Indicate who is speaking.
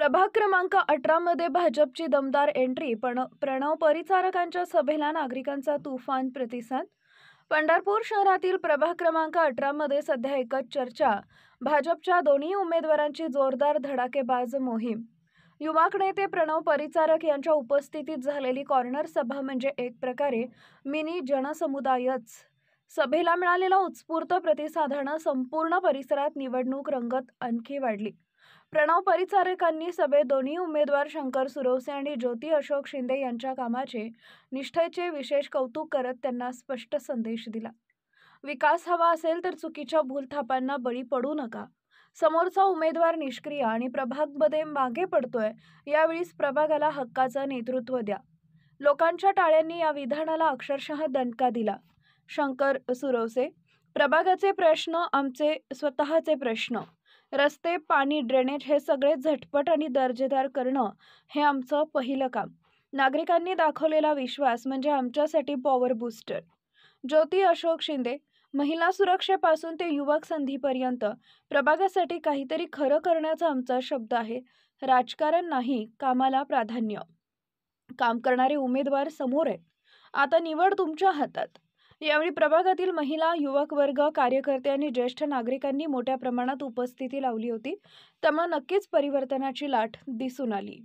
Speaker 1: प्रभाग क्रमांक 18 मध्ये भाजपची दमदार एंट्री, पण प्रणव परिचारकांच्या सभेला नागरिकांचा तुफान प्रतिसाद. पंढरपूर शहरातील प्रभाग क्रमांक 18 मध्ये सध्या एकच चर्चा, भाजपच्या दोन्ही उमेदवारांची जोरदार धडाकेबाज मोहीम. युवक नेते प्रणव परिचारक यांच्या उपस्थितीत झालेली कॉर्नर सभा म्हणजे एक प्रकारे मिनी जनसमुदायच. सभेला मिळालेल्या उत्स्फूर्त प्रतिसादानं संपूर्ण परिसरात निवडणूक रंगत आणखी वाढली. प्रणव परिचारकांनी सभेत दोन्ही उमेदवार शंकर सुरवसे आणि ज्योती अशोक शिंदे यांच्या कामाचे, निष्ठेचे विशेष कौतुक करत त्यांना स्पष्ट संदेश दिला. विकास हवा असेल तर चुकीच्या भूलथापांना बळी पडू नका. समोरचा उमेदवार निष्क्रिय आणि प्रभागमध्ये मागे पडतोय, यावेळीच प्रभागाला हक्काचं नेतृत्व द्या. लोकांच्या टाळ्यांनी या विधानाला अक्षरशः दणका दिला. शंकर सुरवसे: प्रभागाचे प्रश्न आमचे स्वतःचे प्रश्न. रस्ते, पाणी, ड्रेनेज हे सगळे झटपट आणि दर्जेदार करणं हे आमचं पहिलं काम. नागरिकांनी दाखवलेला विश्वास म्हणजे आमच्यासाठी पॉवर बूस्टर. ज्योती अशोक शिंदे: महिला सुरक्षेपासून ते युवक संधीपर्यंत प्रभागासाठी काहीतरी खरं करण्याचा आमचा शब्द आहे. राजकारण नाही, कामाला प्राधान्य. काम करणारे उमेदवार समोर आहेत, आता निवड तुमच्या हातात. यावेळी प्रभागातील महिला, युवक वर्ग, कार्यकर्ते आणि ज्येष्ठ नागरिकांनी मोठ्या प्रमाणात उपस्थिती लावली होती. त्यामुळे नक्कीच परिवर्तनाची लाट दिसून आली.